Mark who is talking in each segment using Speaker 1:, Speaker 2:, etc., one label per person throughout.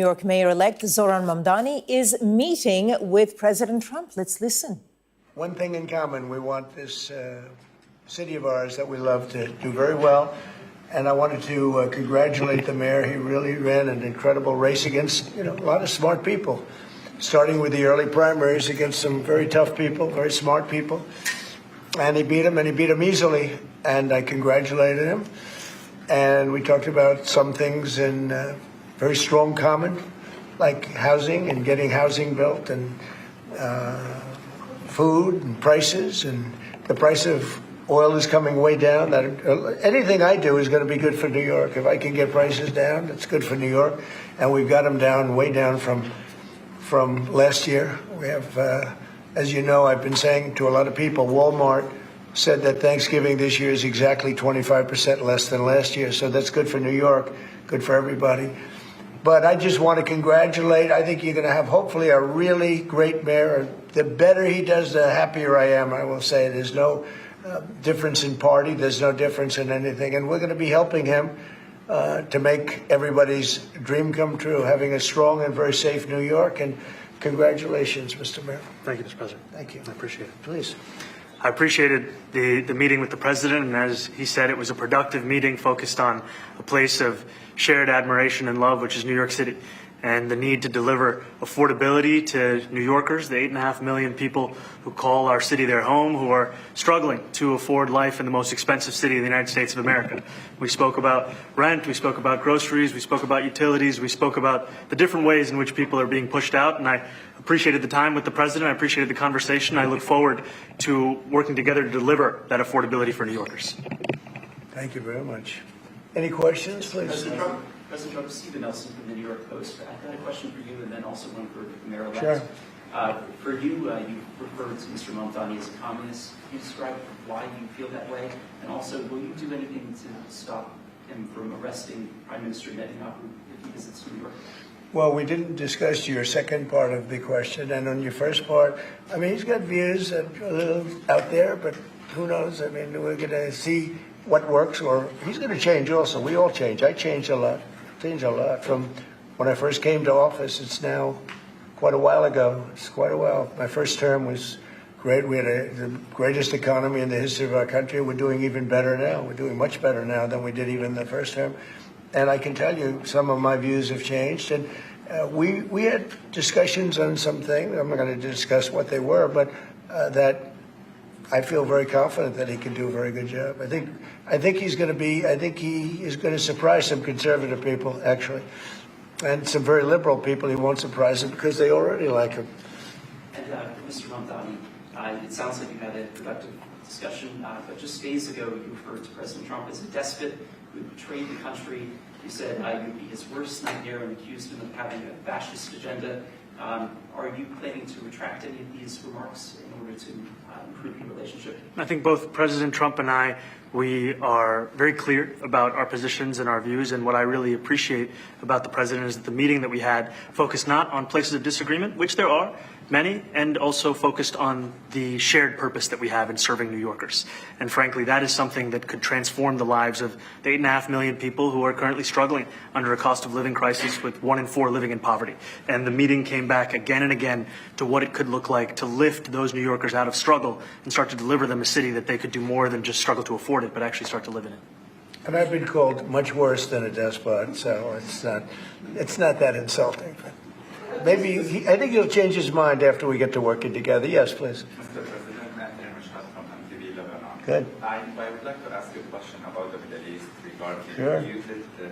Speaker 1: New York Mayor-elect Zohran Mamdani is meeting with President Trump. Let's listen.
Speaker 2: One thing in common, we want this city of ours that we love to do very well. And I wanted to congratulate the mayor. He really ran an incredible race against, a lot of smart people, starting with the early primaries against some very tough people, very smart people. And he beat them easily. And I congratulated him. And we talked about some things in very strong common, like housing and getting housing built, and food and prices, and the price of oil is coming way down. Anything I do is going to be good for New York. If I can get prices down, it's good for New York. And we've got them down, way down from last year. We have, as you know, I've been saying to a lot of people, Walmart said that Thanksgiving this year is exactly 25% less than last year. So that's good for New York, good for everybody. But I just want to congratulate. I think you're going to have, hopefully, a really great mayor. The better he does, the happier I am, I will say. There's no difference in party. There's no difference in anything. And we're going to be helping him to make everybody's dream come true, having a strong and very safe New York. And congratulations, Mr. Mayor.
Speaker 3: Thank you, Mr. President.
Speaker 2: Thank you.
Speaker 3: I appreciate it.
Speaker 2: Please.
Speaker 3: I appreciated the meeting with the president, and as he said, it was a productive meeting focused on a place of shared admiration and love, which is New York City, and the need to deliver affordability to New Yorkers, the 8.5 million people who call our city their home, who are struggling to afford life in the most expensive city in the United States of America. We spoke about rent, we spoke about groceries, we spoke about utilities, we spoke about the different ways in which people are being pushed out, and I appreciated the time with the president. I appreciated the conversation. I look forward to working together to deliver that affordability for New Yorkers.
Speaker 2: Thank you very much. Any questions, please?
Speaker 4: President Trump, Stephen Nelson from the New York Post. I've got a question for you and then also one for the mayor-elect.
Speaker 2: Sure.
Speaker 4: For you, you referred to Mr. Mamdani as a communist. Can you describe why you feel that way? And also, will you do anything to stop him from arresting Prime Minister Netanyahu if he visits New York?
Speaker 2: Well, we didn't discuss your second part of the question. And on your first part, I mean, he's got views that are a little out there, but who knows? I mean, we're going to see what works, or he's going to change also. We all change. I changed a lot. From when I first came to office. It's now quite a while ago. It's quite a while. My first term was great. We had the greatest economy in the history of our country. We're doing even better now. We're doing much better now than we did even the first term. And I can tell you some of my views have changed. And we had discussions on some things. I'm not going to discuss what they were, but that I feel very confident that he can do a very good job. I think he is going to surprise some conservative people, actually, and some very liberal people. He won't surprise them because they already like him.
Speaker 4: And Mr. Mamdani, it sounds like you had a productive discussion, but just days ago you referred to President Trump as a despot who betrayed the country. You said you would be his worst nightmare and accused him of having a fascist agenda. Are you planning to retract any of these remarks in order to improve your relationship?
Speaker 3: I think both President Trump and I, we are very clear about our positions and our views, and what I really appreciate about the president is that the meeting that we had focused not on places of disagreement, which there are many, and also focused on the shared purpose that we have in serving New Yorkers. And frankly, that is something that could transform the lives of the 8.5 million people who are currently struggling under a cost of living crisis, with 1 in 4 living in poverty. And the meeting came back again and again to what it could look like to lift those New Yorkers out of struggle and start to deliver them a city that they could do more than just struggle to afford it, but actually start to live in it.
Speaker 2: And I've been called much worse than a despot, so it's not that insulting. Maybe I think he'll change his mind after we get to working together. Yes, please.
Speaker 5: Mr. President, from MTV Lebanon.
Speaker 2: Good.
Speaker 5: I would like to ask you a question about the Middle East regarding
Speaker 2: Sure.
Speaker 5: you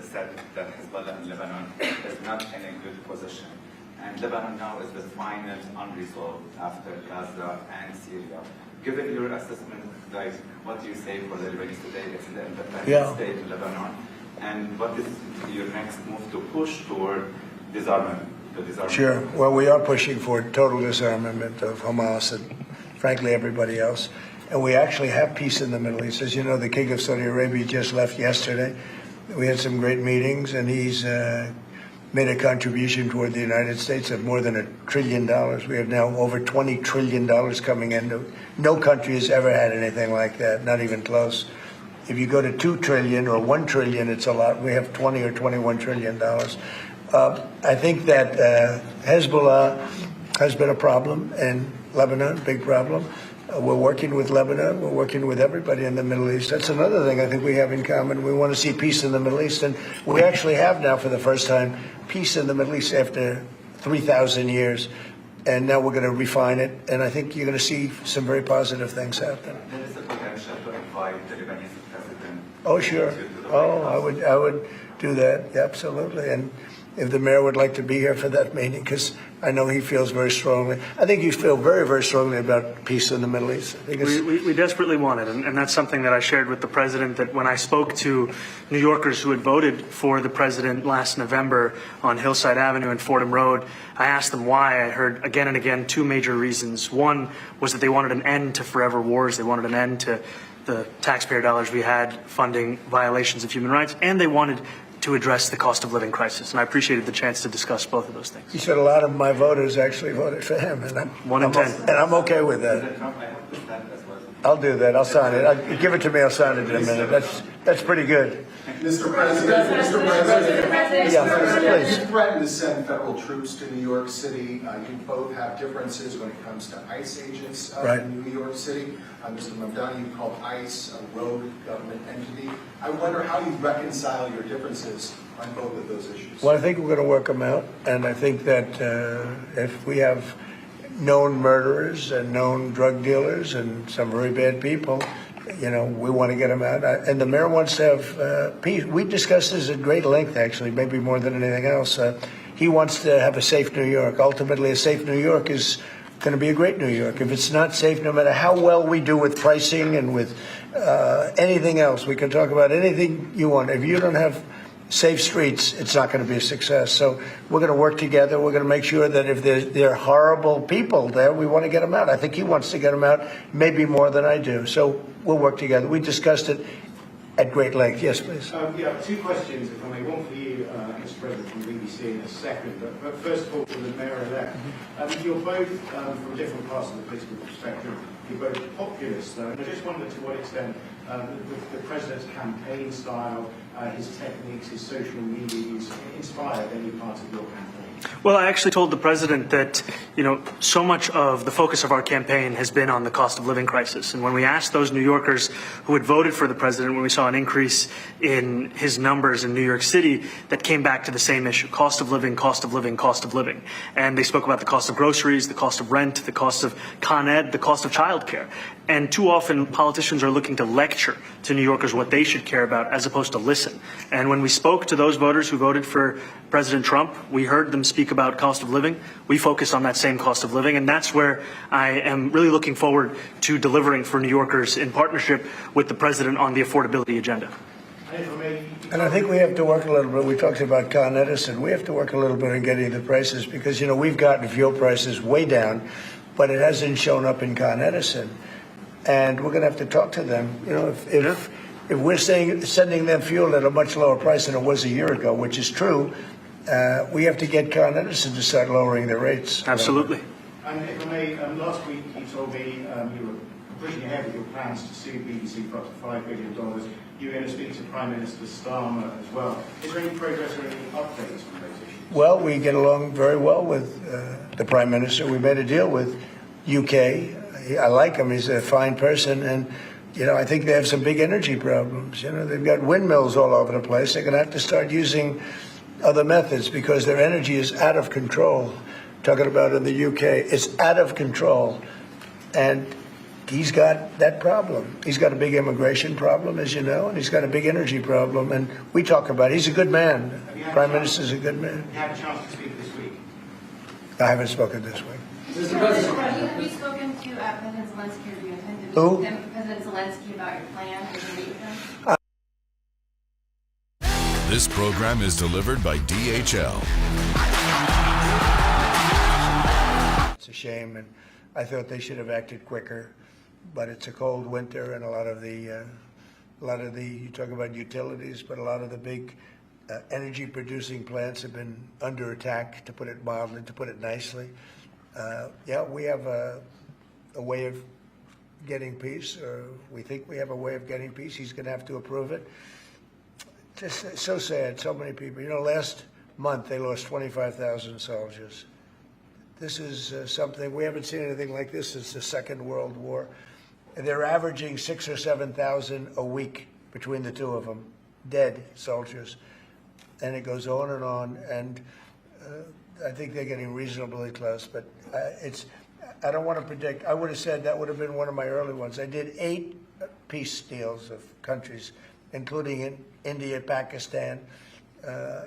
Speaker 5: said that Hezbollah in Lebanon is not in a good position. And Lebanon now is the final unresolved after Gaza and Syria. Given your assessment, like, what do you say for the Lebanese today? It's the independent state in Lebanon. And what is your next move to push toward disarmament?
Speaker 2: Sure. Well, we are pushing for total disarmament of Hamas and, frankly, everybody else. And we actually have peace in the Middle East. As you know, the King of Saudi Arabia just left yesterday. We had some great meetings, and he's made a contribution toward the United States of more than $1 trillion. We have now over $20 trillion coming in. No country has ever had anything like that, not even close. If you go to $2 trillion or $1 trillion, it's a lot. We have $20 or $21 trillion. I think that Hezbollah has been a problem in Lebanon, big problem. We're working with Lebanon. We're working with everybody in the Middle East. That's another thing I think we have in common. We want to see peace in the Middle East. And we actually have now, for the first time, peace in the Middle East after 3,000 years. And now we're going to refine it. And I think you're going to see some very positive things happen.
Speaker 5: There is a potential to invite the Lebanese president.
Speaker 2: Oh, sure. Oh, I would do that. Absolutely. And if the mayor would like to be here for that meeting, because I know he feels very strongly. I think you feel very, very strongly about peace in the Middle East. I think
Speaker 3: we desperately want it, and that's something that I shared with the president, that when I spoke to New Yorkers who had voted for the president last November on Hillside Avenue and Fordham Road, I asked them why. I heard again and again two major reasons. One was that they wanted an end to forever wars. They wanted an end to the taxpayer dollars we had funding violations of human rights, and they wanted to address the cost of living crisis. And I appreciated the chance to discuss both of those things.
Speaker 2: He said a lot of my voters actually voted for him, and I'm okay with that. I'll do that. I'll sign it. Give it to me. I'll sign it in a minute. That's pretty good.
Speaker 6: Mr. President,
Speaker 2: Yeah, please.
Speaker 6: you threatened to send federal troops to New York City. You both have differences when it comes to ICE agents in New York City. Mr. Mamdani, you called ICE a rogue government entity. I wonder how you reconcile your differences on both of those issues.
Speaker 2: Well, I think we're going to work them out, and I think that if we have known murderers and known drug dealers and some very bad people, we want to get them out. And the mayor wants to have peace. We discussed this at great length, actually, maybe more than anything else. He wants to have a safe New York. Ultimately, a safe New York is going to be a great New York. If it's not safe, no matter how well we do with pricing and with anything else, we can talk about anything you want. If you don't have safe streets, it's not going to be a success. So we're going to work together. We're going to make sure that if there are horrible people there, we want to get them out. I think he wants to get them out maybe more than I do. So we'll work together. We discussed it at great length. Yes, please.
Speaker 7: Yeah, two questions, if I may. One for you, Mr. President, from BBC in a second. But first of all, for the mayor-elect. You're both from different parts of the political spectrum. You're both populists, though. And I just wonder to what extent the president's campaign style, his techniques, his social media use inspired any part of your campaign?
Speaker 3: Well, I actually told the president that, so much of the focus of our campaign has been on the cost of living crisis. And when we asked those New Yorkers who had voted for the president, when we saw an increase in his numbers in New York City, that came back to the same issue: cost of living, cost of living, cost of living. And they spoke about the cost of groceries, the cost of rent, the cost of Con Ed, the cost of childcare. And too often politicians are looking to lecture to New Yorkers what they should care about as opposed to listen. And when we spoke to those voters who voted for President Trump, we heard them speak about cost of living. We focus on that same cost of living, and that's where I am really looking forward to delivering for New Yorkers in partnership with the president on the affordability agenda.
Speaker 2: And I think we have to work a little bit. We talked about Con Edison. We have to work a little bit on getting the prices because, we've gotten fuel prices way down, but it hasn't shown up in Con Edison. And we're going to have to talk to them. If we're sending them fuel at a much lower price than it was a year ago, which is true, we have to get Con Edison to start lowering their rates.
Speaker 3: Absolutely.
Speaker 7: And if I may, last week you told me you were pushing ahead with your plans to sue BBC for up to $5 billion. You were going to speak to Prime Minister Starmer as well. Is there any progress or any updates on those issues?
Speaker 2: Well, we get along very well with the Prime Minister. We made a deal with UK. I like him. He's a fine person. And, I think they have some big energy problems. They've got windmills all over the place. They're going to have to start using other methods because their energy is out of control. Talking about in the UK, it's out of control. And he's got that problem. He's got a big immigration problem, as you know, and he's got a big energy problem. And we talk about it. He's a good man. Prime Minister's a good man.
Speaker 7: You had a chance to speak this week?
Speaker 2: I haven't spoken this week.
Speaker 8: Mr. President, have you spoken to President Zelensky, or do you intend to
Speaker 2: Who?
Speaker 8: President Zelensky about your plan to meet with him?
Speaker 9: This program is delivered by DHL.
Speaker 2: It's a shame, and I thought they should have acted quicker. But it's a cold winter, and a lot of the you talk about utilities, but a lot of the big energy-producing plants have been under attack, to put it mildly, to put it nicely. We have a way of getting peace, or we think we have a way of getting peace. He's going to have to approve it. Just so sad. So many people. Last month, they lost 25,000 soldiers. This is something, we haven't seen anything like this since the Second World War. They're averaging 6,000 or 7,000 a week between the two of them, dead soldiers. And it goes on, and I think they're getting reasonably close, but I don't want to predict. I would have said that would have been one of my early ones. I did 8 peace deals of countries, including in India, Pakistan.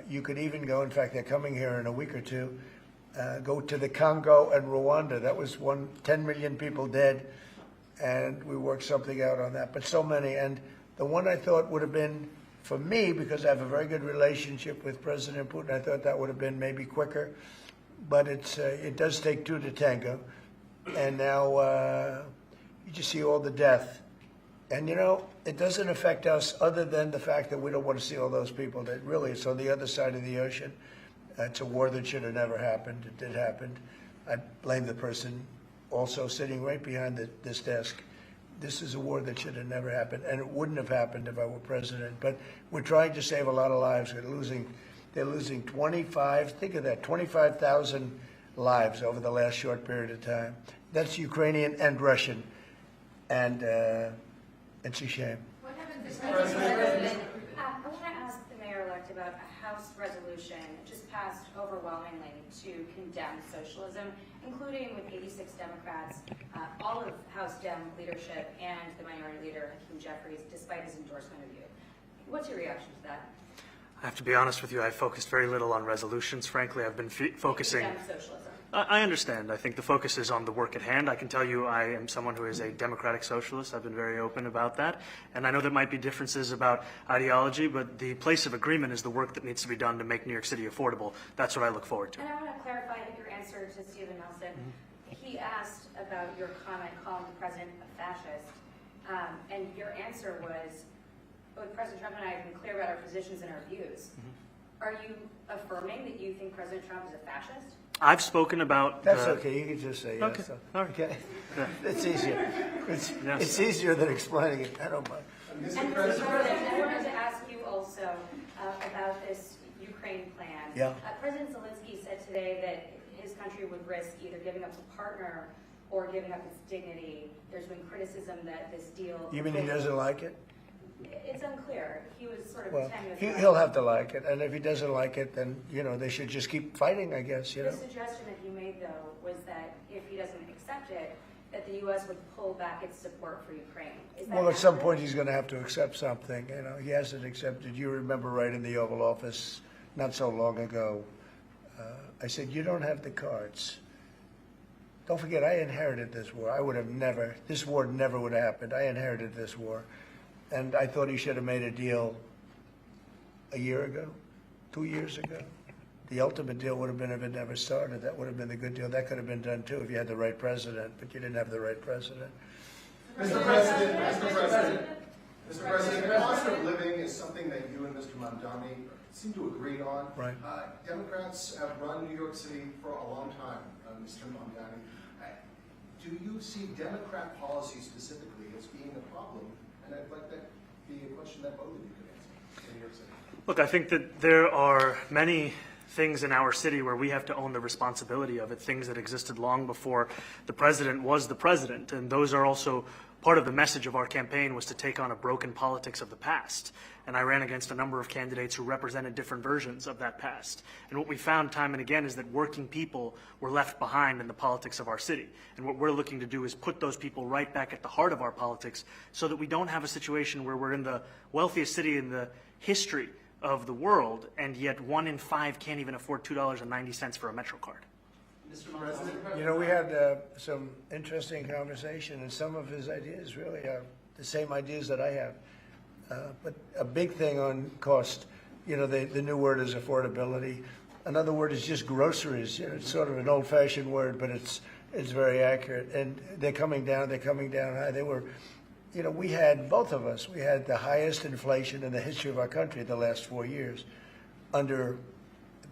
Speaker 2: You could even go, in fact, they're coming here in a week or two, go to the Congo and Rwanda. That was 10 million people dead, and we worked something out on that. But so many, and the one I thought would have been, for me, because I have a very good relationship with President Putin, I thought that would have been maybe quicker. But it does take 2 to tango. And now you just see all the death. And, you know, it doesn't affect us other than the fact that we don't want to see all those people that really, it's on the other side of the ocean. It's a war that should have never happened. It did happen. I blame the person also sitting right behind this desk. This is a war that should have never happened, and it wouldn't have happened if I were president. But we're trying to save a lot of lives. They're losing 25, think of that, 25,000 lives over the last short period of time. That's Ukrainian and Russian, and it's a shame.
Speaker 8: What happens if President? I want to ask the mayor-elect about a House resolution just passed overwhelmingly to condemn socialism, including with 86 Democrats, all of House Dem leadership, and the minority leader, Hakeem Jeffries, despite his endorsement of you. What's your reaction to that?
Speaker 3: I have to be honest with you, I focused very little on resolutions. Frankly, I've been focusing...
Speaker 8: Condemn socialism.
Speaker 3: I understand. I think the focus is on the work at hand. I can tell you I am someone who is a democratic socialist. I've been very open about that. And I know there might be differences about ideology, but the place of agreement is the work that needs to be done to make New York City affordable. That's what I look forward to.
Speaker 8: And I want to clarify your answer to Stephen Nelson. He asked about your comment calling the president a fascist. And your answer was, both President Trump and I have been clear about our positions and our views. Are you affirming that you think President Trump is a fascist?
Speaker 3: I've spoken about...
Speaker 2: That's okay. You can just say yes.
Speaker 3: Okay. All right.
Speaker 2: Okay.
Speaker 3: Yeah.
Speaker 2: It's easier.
Speaker 3: Yes.
Speaker 2: It's easier than explaining it. I don't mind.
Speaker 8: And Mr. President, I wanted to ask you also about this Ukraine plan.
Speaker 2: Yeah.
Speaker 8: President Zelensky said today that his country would risk either giving up a partner or giving up its dignity. There's been criticism that this deal...
Speaker 2: You mean he doesn't like it?
Speaker 8: It's unclear. He was sort of
Speaker 2: Well,
Speaker 8: tenuous.
Speaker 2: he'll have to like it, and if he doesn't like it, then, you know, they should just keep fighting, I guess, you know.
Speaker 8: The suggestion that you made, though, was that if he doesn't accept it, that the U.S. would pull back its support for Ukraine. Is that
Speaker 2: Well, at some
Speaker 8: accurate?
Speaker 2: point, he's going to have to accept something, you know. He hasn't accepted. You remember right in the Oval Office, not so long ago, I said, you don't have the cards. Don't forget, I inherited this war. I would have never, this war never would have happened. I inherited this war. And I thought he should have made a deal a year ago, 2 years ago. The ultimate deal would have been if it never started. That would have been the good deal. That could have been done too if you had the right president, but you didn't have the right president.
Speaker 6: Mr. President, cost of living is something that you and Mr. Mamdani seem to agree on.
Speaker 2: Right.
Speaker 6: Democrats have run New York City for a long time, Mr. Mamdani. Do you see Democrat policy specifically as being a problem? And I'd like that to be a question that both of you could answer in New York City.
Speaker 3: Look, I think that there are many things in our city where we have to own the responsibility of it, things that existed long before the president was the president. And those are also part of the message of our campaign, was to take on a broken politics of the past. And I ran against a number of candidates who represented different versions of that past. And what we found time and again is that working people were left behind in the politics of our city. And what we're looking to do is put those people right back at the heart of our politics so that we don't have a situation where we're in the wealthiest city in the history of the world, and yet 1 in 5 can't even afford $2.90 for a Metro card.
Speaker 4: Mr. Mamdani.
Speaker 2: You know, we had some interesting conversation, and some of his ideas really are the same ideas that I have. But a big thing on cost, you know, the new word is affordability. Another word is just groceries. You know, it's sort of an old-fashioned word, but it's very accurate. And they're coming down high. They were, you know, we had, both of us, we had the highest inflation in the history of our country the last 4 years under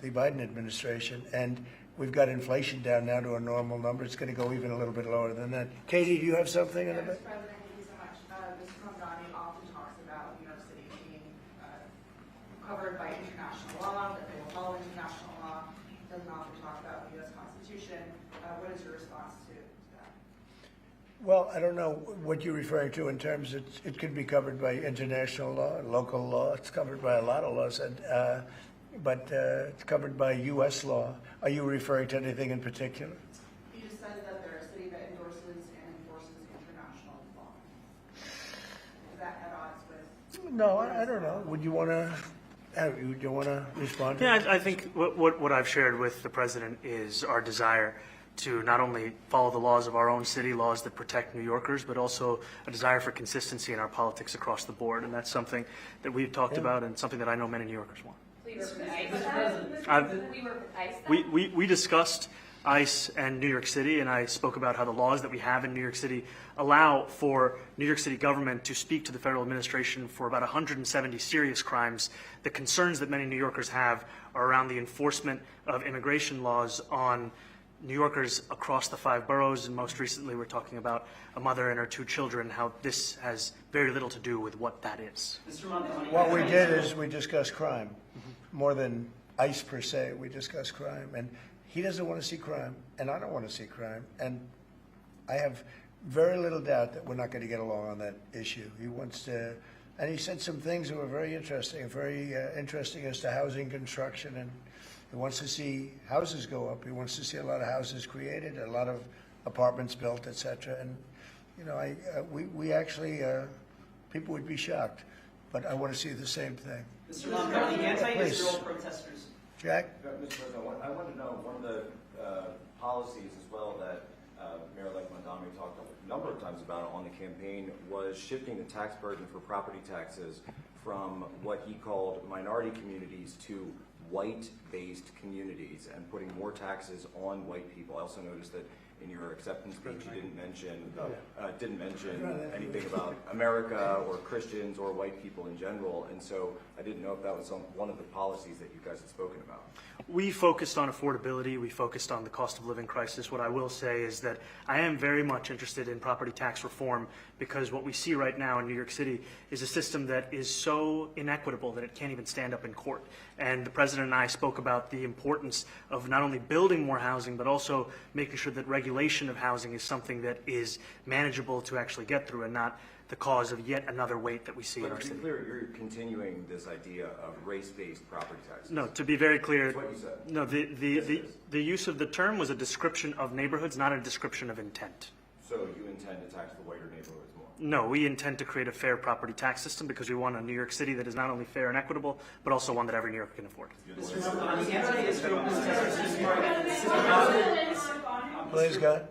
Speaker 2: the Biden administration. And we've got inflation down now to a normal number. It's going to go even a little bit lower than that. Katie, do you have something in a bit?
Speaker 10: Mr. President, thank you so much. Mr. Mamdani often talks about New York City being covered by international law, that they will follow international about the U.S. Constitution. What is your response to that?
Speaker 2: Well, I don't know what you're referring to in terms of it could be covered by international law, local law. It's covered by a lot of laws, but it's covered by U.S. law. Are you referring to anything in particular?
Speaker 10: He just says that they're a city that endorses and enforces international law. Is that at odds with?
Speaker 2: No, I don't know. Would you want to? Do you want to respond?
Speaker 3: Yeah, I think what I've shared with the president is our desire to not only follow the laws of our own city, laws that protect New Yorkers, but also a desire for consistency in our politics across the board. And that's something that we've talked about and something that I know many New Yorkers want.
Speaker 8: We work with ICE. We work with ICE.
Speaker 3: We discussed ICE and New York City, and I spoke about how the laws that we have in New York City allow for New York City government to speak to the federal administration for about 170 serious crimes. The concerns that many New Yorkers have are around the enforcement of immigration laws on New Yorkers across the 5 boroughs, and most recently we're talking about a mother and her 2 children, how this has very little to do with what that is.
Speaker 4: Mr. Mamdani,
Speaker 2: What we did is we discussed crime, more than ICE per se. We discussed crime, and he doesn't want to see crime, and I don't want to see crime, and I have very little doubt that we're not going to get along on that issue. He wants to, and he said some things that were very interesting as to housing construction, and he wants to see houses go up. He wants to see a lot of houses created, a lot of apartments built, etc. And you know, we actually people would be shocked, but I want to see the same thing.
Speaker 4: Mr. Mamdani, anti-Israel protesters.
Speaker 2: Jack?
Speaker 11: Mr. President, I want to know one of the policies as well that Mayor-elect Mamdani talked a number of times about on the campaign was shifting the tax burden for property taxes from what he called minority communities to white-based communities and putting more taxes on white people. I also noticed that in your acceptance speech you didn't mention anything about America or Christians or white people in general, and so I didn't know if that was one of the policies that you guys had spoken about.
Speaker 3: We focused on affordability. We focused on the cost of living crisis. What I will say is that I am very much interested in property tax reform because what we see right now in New York City is a system that is so inequitable that it can't even stand up in court. And the president and I spoke about the importance of not only building more housing, but also making sure that regulation of housing is something that is manageable to actually get through and not the cause of yet another weight that we see in our
Speaker 11: But to
Speaker 3: city.
Speaker 11: be clear, you're continuing this idea of race-based property taxes.
Speaker 3: No, to be very clear,
Speaker 11: That's what you said.
Speaker 3: no, the use of the term was a description of neighborhoods, not a description of intent.
Speaker 11: So you intend to tax the whiter neighborhoods more?
Speaker 3: No, we intend to create a fair property tax system because we want a New York City that is not only fair and equitable, but also one that every New Yorker can afford.
Speaker 4: Mr. Mamdani, anti-Israel protesters just targeted synagogue.
Speaker 2: Please, God.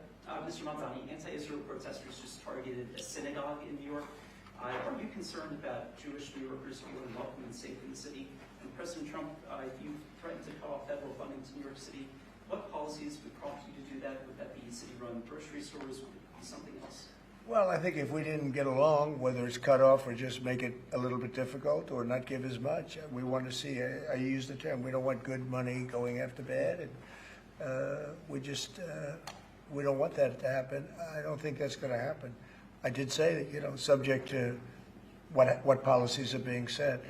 Speaker 4: Mr. Mamdani, anti-Israel protesters just targeted a synagogue in New York. Are you concerned about Jewish New Yorkers feeling welcome and safe in the city? And President Trump, you threatened to cut off federal funding to New York City. What policies would prompt you to do that? Would that be city-run grocery stores? Would it be something else?
Speaker 2: Well, I think if we didn't get along, whether it's cut off or just make it a little bit difficult or not give as much, we want to see, I use the term, we don't want good money going after bad. And we don't want that to happen. I don't think that's going to happen. I did say that, subject to what policies are being set.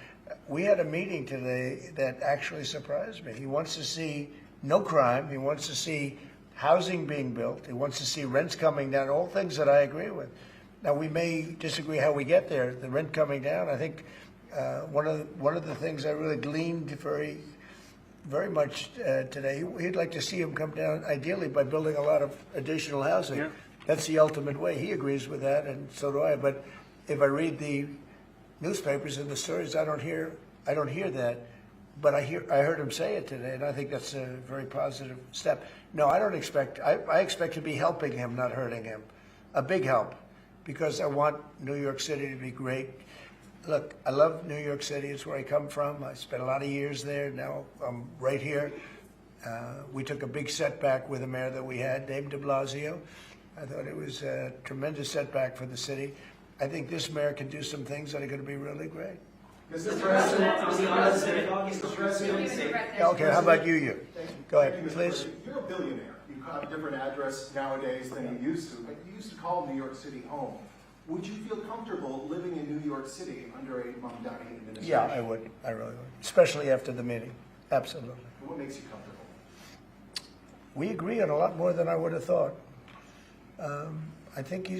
Speaker 2: We had a meeting today that actually surprised me. He wants to see no crime. He wants to see housing being built. He wants to see rents coming down, all things that I agree with. Now, we may disagree how we get there. The rent coming down, I think one of the things I really gleaned very much today, he'd like to see him come down, ideally, by building a lot of additional housing.
Speaker 3: Yeah.
Speaker 2: That's the ultimate way. He agrees with that, and so do I. But if I read the newspapers and the stories, I don't hear that. But I heard him say it today, and I think that's a very positive step. No, I don't expect. I expect to be helping him, not hurting him. A big help, because I want New York City to be great. Look, I love New York City. It's where I come from. I spent a lot of years there. Now I'm right here. We took a big setback with the mayor that we had, named de Blasio. I thought it was a tremendous setback for the city. I think this mayor can do some things that are going to be really great.
Speaker 6: Mr. President,
Speaker 2: Okay, how about you? Go ahead, please.
Speaker 6: President. You're a billionaire. You have a different address nowadays than you used to, but you used to call New York City home. Would you feel comfortable living in New York City under a Mamdani administration?
Speaker 2: Yeah, I would. I really would. Especially after the meeting. Absolutely.
Speaker 6: What makes you comfortable?
Speaker 2: we agree on a lot more than I would have thought. I think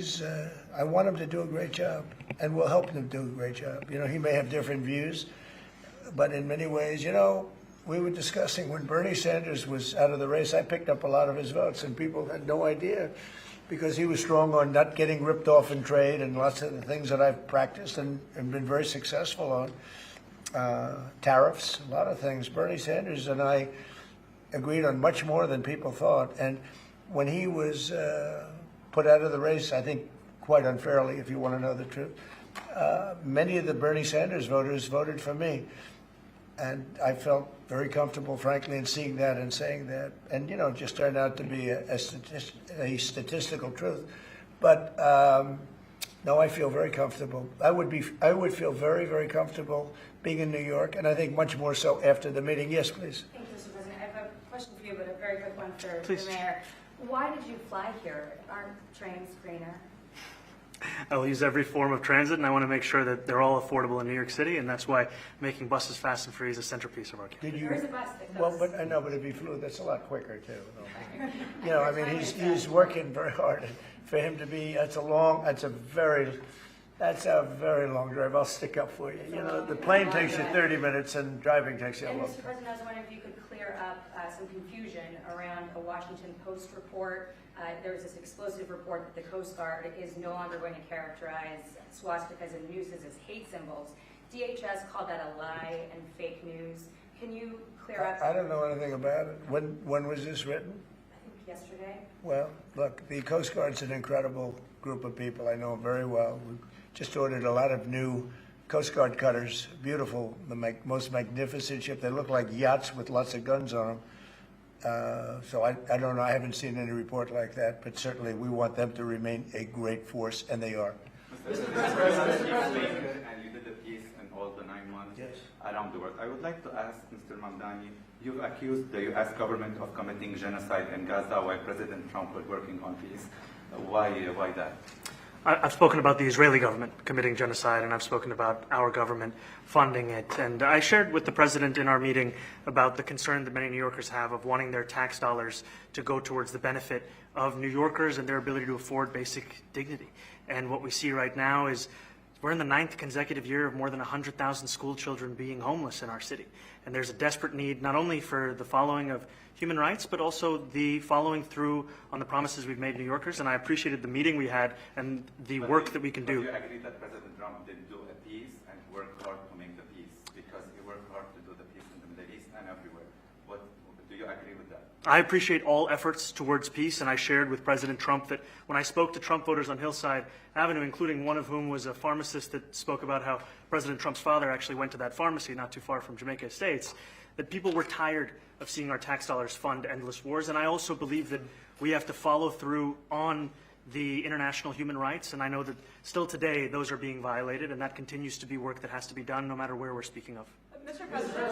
Speaker 2: I want him to do a great job, and we'll help him do a great job. You know, he may have different views, but in many ways, you know, we were discussing when Bernie Sanders was out of the race, I picked up a lot of his votes, and people had no idea because he was strong on not getting ripped off in trade and lots of the things that I've practiced and been very successful on. Tariffs, a lot of things. Bernie Sanders and I agreed on much more than people thought. And when he was put out of the race, I think quite unfairly, if you want to know the truth, many of the Bernie Sanders voters voted for me. And I felt very comfortable, frankly, in seeing that and saying that. And, you know, it just turned out to be a statistical truth. But no, I feel very comfortable. I would feel very, very comfortable being in New York, and I think much more so after the meeting. Yes, please.
Speaker 8: Thank you, Mr. President. I have a question for you, but a very quick one for
Speaker 3: Please.
Speaker 8: the mayor. Why did you fly here? Aren't trains greener?
Speaker 3: I will use every form of transit, and I want to make sure that they're all affordable in New York City, and that's why making buses fast and free is a centerpiece of our campaign.
Speaker 2: Did you?
Speaker 8: There is a bus that goes.
Speaker 2: Well, but I know, but if he flew, that's a lot quicker too. You know, I mean, he's working very hard. For him to be, that's a very long drive. I'll stick up for you. You know, the plane takes you 30 minutes, and driving takes you a
Speaker 8: And
Speaker 2: long
Speaker 8: Mr.
Speaker 2: time.
Speaker 8: President, I was wondering if you could clear up some confusion around a Washington Post report. There was this explosive report that the Coast Guard is no longer going to characterize swastikas and nooses as hate symbols. DHS called that a lie and fake news. Can you clear up?
Speaker 2: I don't know anything about it. When was this written?
Speaker 8: I think yesterday.
Speaker 2: Well, look, the Coast Guard's an incredible group of people. I know them very well. We just ordered a lot of new Coast Guard cutters, beautiful, the most magnificent ship. They look like yachts with lots of guns on them. So I don't know. I haven't seen any report like that, but certainly we want them to remain a great force, and they are.
Speaker 5: Mr. President, and you did a piece in all the 9 months around the world. I would like to ask Mr. Mamdani, you've accused the U.S. government of committing genocide in Gaza while President Trump was working on peace. Why that?
Speaker 3: I've spoken about the Israeli government committing genocide, and I've spoken about our government funding it. And I shared with the president in our meeting about the concern that many New Yorkers have of wanting their tax dollars to go towards the benefit of New Yorkers and their ability to afford basic dignity. And what we see right now is we're in the 9th consecutive year of more than 100,000 school children being homeless in our city. And there's a desperate need not only for the following of human rights, but also the following through on the promises we've made New Yorkers. And I appreciated the meeting we had and the work that we can do.
Speaker 5: Do you agree that President Trump did do a peace and worked hard to make the peace? Because he worked hard to do the peace in the Middle East and everywhere. Do you agree with that?
Speaker 3: I appreciate all efforts towards peace, and I shared with President Trump that when I spoke to Trump voters on Hillside Avenue, including one of whom was a pharmacist that spoke about how President Trump's father actually went to that pharmacy not too far from Jamaica Estates, that people were tired of seeing our tax dollars fund endless wars. And I also believe that we have to follow through on the international human rights, and I know that still today those are being violated, and that continues to be work that has to be done no matter where we're speaking of.
Speaker 10: Mr. President,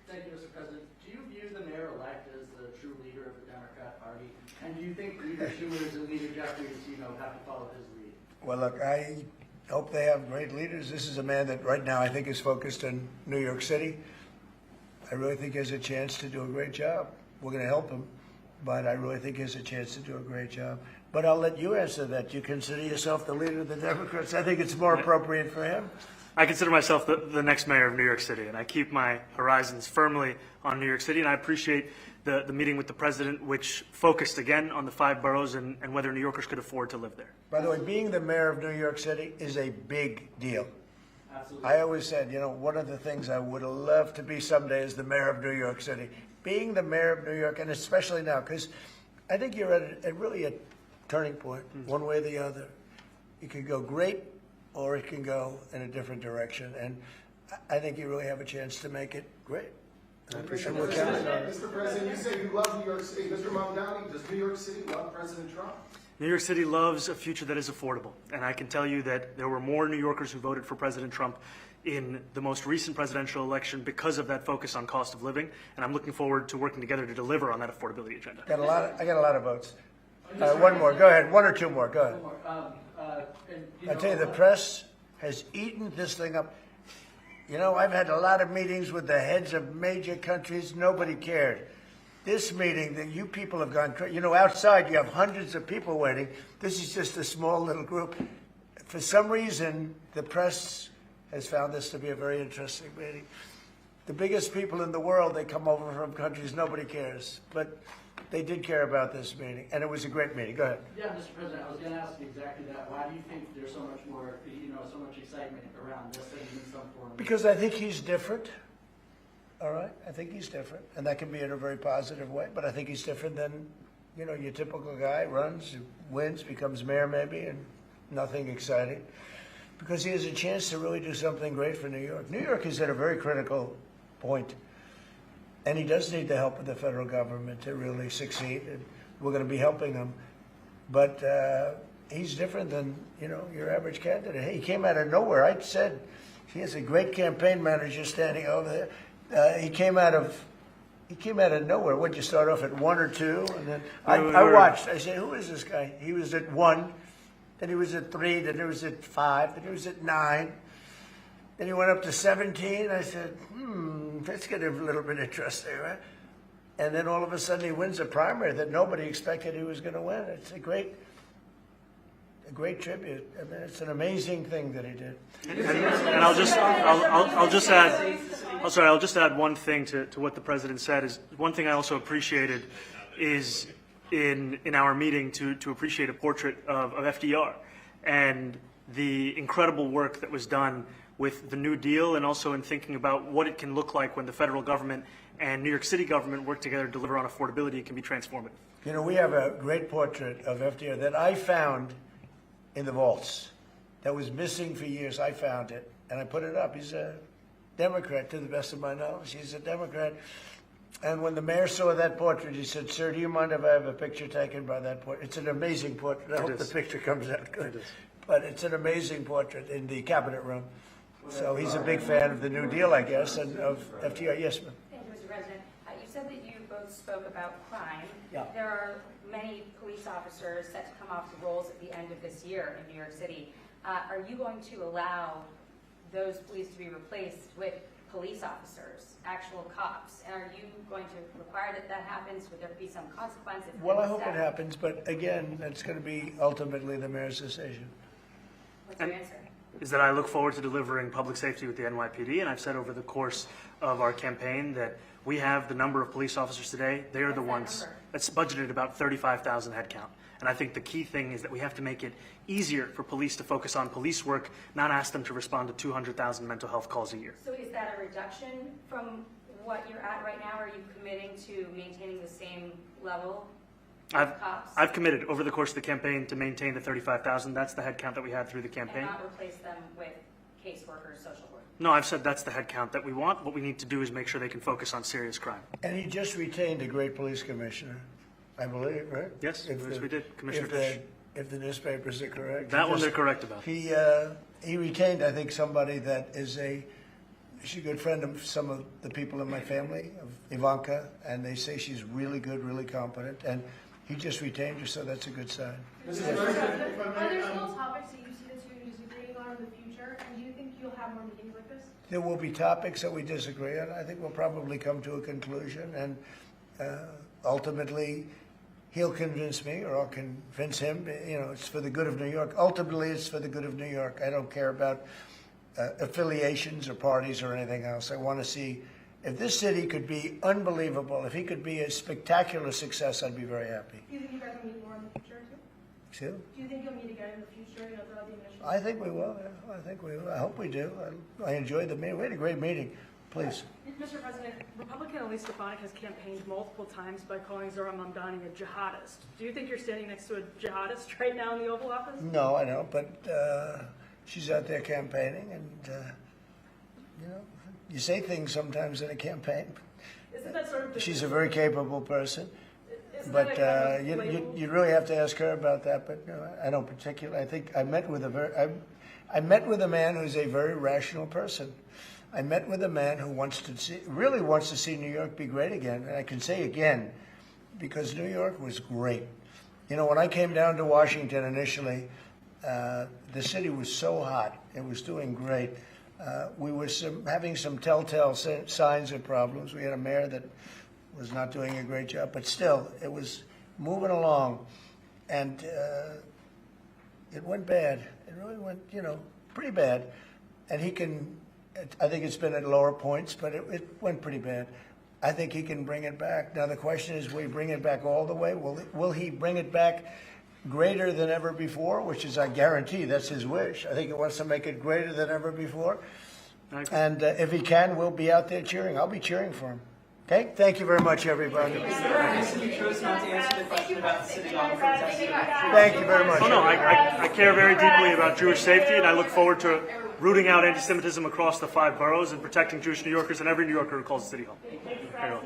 Speaker 10: thank you, Mr. President. Do you view the mayor-elect as the true leader of the Democrat Party? And do you think Leader Schumer's and Leader Jeffries, have to follow his lead?
Speaker 2: Well, look, I hope they have great leaders. This is a man that right now I think is focused on New York City. I really think he has a chance to do a great job. We're going to help him, but I really think he has a chance to do a great job. But I'll let you answer that. You consider yourself the leader of the Democrats? I think it's more appropriate for him.
Speaker 3: I consider myself the next mayor of New York City, and I keep my horizons firmly on New York City, and I appreciate the meeting with the president, which focused again on the 5 boroughs and whether New Yorkers could afford to live there.
Speaker 2: By the way, being the mayor of New York City is a big deal.
Speaker 10: Absolutely.
Speaker 2: I always said, one of the things I would love to be someday is the mayor of New York City. Being the mayor of New York, and especially now, because I think you're at really a turning point, one way or the other. It could go great, or it can go in a different direction. And I think you really have a chance to make it great. I appreciate what you're doing.
Speaker 6: Mr. President, you say you love New York City. Mr. Mamdani, does New York City love President Trump?
Speaker 3: New York City loves a future that is affordable, and I can tell you that there were more New Yorkers who voted for President Trump in the most recent presidential election because of that focus on cost of living, and I'm looking forward to working together to deliver on that affordability agenda.
Speaker 2: I got a lot of votes. One more. Go ahead. 1 or 2 more. Go ahead. I tell you, the press has eaten this thing up. I've had a lot of meetings with the heads of major countries. Nobody cared. This meeting that you people have gone, you know, outside you have hundreds of people waiting. This is just a small little group. For some reason, the press has found this to be a very interesting meeting. The biggest people in the world, they come over from countries nobody cares, but they did care about this meeting, and it was a great meeting. Go ahead.
Speaker 10: Yeah, Mr. President, I was going to ask you exactly that. Why do you think there's so much more, so much excitement around this than in some form?
Speaker 2: Because I think he's different. All right, I think he's different, and that can be in a very positive way. But I think he's different than, your typical guy runs, wins, becomes mayor maybe, and nothing exciting. Because he has a chance to really do something great for New York. New York is at a very critical point, and he does need the help of the federal government to really succeed. And we're going to be helping him, but he's different than your average candidate. He came out of nowhere. I said he has a great campaign manager standing over there. He came out of nowhere. What'd you start off at 1 or 2? And then I watched. I said, who is this guy? He was at 1, then he was at 3, then he was at 5, then he was at 9. Then he went up to 17. I said, that's getting a little bit interesting, right? And then all of a sudden he wins a primary that nobody expected he was going to win. It's a great tribute. I mean, it's an amazing thing that he did.
Speaker 3: And I'll just add one thing to what the president said. Is one thing I also appreciated is in our meeting to appreciate a portrait of FDR and the incredible work that was done with the New Deal, and also in thinking about what it can look like when the federal government and New York City government work together to deliver on affordability. It can be transformative.
Speaker 2: We have a great portrait of FDR that I found in the vaults that was missing for years. I found it, and I put it up. He's a Democrat, to the best of my knowledge. He's a Democrat. And when the mayor saw that portrait, he said, "Sir, do you mind if I have a picture taken by that portrait?" It's an amazing portrait. I hope the picture comes out good. But it's an amazing portrait in the cabinet room. So he's a big fan of the New Deal, I guess, and of FDR. Yes, ma'am.
Speaker 8: Thank you, Mr. President. You said that you both spoke about crime.
Speaker 2: Yeah.
Speaker 8: There are many police officers set to come off the rolls at the end of this year in New York City. Are you going to allow those police to be replaced with police officers, actual cops? And are you going to require that that happens? Would there be some consequence?
Speaker 2: Well, I hope it happens, but again, that's going to be ultimately the mayor's decision.
Speaker 8: What's your answer?
Speaker 3: Is that I look forward to delivering public safety with the NYPD, and I've said over the course of our campaign that we have the number of police officers today. They are the ones that's budgeted about 35,000 headcount. And I think the key thing is that we have to make it easier for police to focus on police work, not ask them to respond to 200,000 mental health calls a year.
Speaker 8: So is that a reduction from what you're at right now? Are you committing to maintaining the same level of cops?
Speaker 3: I've committed over the course of the campaign to maintain the 35,000. That's the headcount that we had through the campaign.
Speaker 8: And not replace them with caseworkers, social work?
Speaker 3: No, I've said that's the headcount that we want. What we need to do is make sure they can focus on serious crime.
Speaker 2: And he just retained a great police commissioner, I believe, right?
Speaker 3: Yes, we did, Commissioner Fish.
Speaker 2: If the newspapers are correct.
Speaker 3: That one they're correct about.
Speaker 2: He retained, I think, somebody that is she's a good friend of some of the people in my family, of Ivanka, and they say she's really good, really competent, and he just retained her, so that's a good sign.
Speaker 12: Are there still topics that you see the two disagreeing on in the future, and do you think you'll have more meetings like this?
Speaker 2: There will be topics that we disagree on. I think we'll probably come to a conclusion, and ultimately, he'll convince me, or I'll convince him. It's for the good of New York. Ultimately, it's for the good of New York. I don't care about affiliations or parties or anything else. I want to see if this city could be unbelievable, if he could be a spectacular success, I'd be very happy.
Speaker 12: Do you think you guys will meet more in the future, too?
Speaker 2: Excuse?
Speaker 12: Do you think you'll meet again in the future, throughout the initial?
Speaker 2: I think we will. Yeah. I think we will. I hope we do. I enjoyed the meeting. We had a great meeting. Please.
Speaker 13: Mr. President, Republican Elise Stefanik has campaigned multiple times by calling Zohran Mamdani a jihadist. Do you think you're standing next to a jihadist right now in the Oval Office?
Speaker 2: No, I don't, but she's out there campaigning, and, you say things sometimes in a campaign.
Speaker 13: Isn't that sort of
Speaker 2: She's a very capable person, but you really have to ask her about that, but no, I don't particularly. I think I met with a man who's a very rational person. I met with a man who really wants to see New York be great again. And I can say again, because New York was great. When I came down to Washington initially, the city was so hot. It was doing great. We were having some telltale signs of problems. We had a mayor that was not doing a great job, but still, it was moving along, and it went bad. It really went, pretty bad. And he can, I think it's been at lower points, but it went pretty bad. I think he can bring it back. Now the question is, will he bring it back all the way? Will he bring it back greater than ever before, which is, I guarantee, that's his wish. I think he wants to make it greater than ever before. And if he can, we'll be out there cheering. I'll be cheering for him. Okay? Thank you very much, everybody.
Speaker 4: You chose not to answer the question about the city hall.
Speaker 2: Thank you very much.
Speaker 3: Oh, no, I care very deeply about Jewish safety, and I look forward to rooting out anti-Semitism across the 5 boroughs and protecting Jewish New Yorkers and every New Yorker who calls the city home. Very well.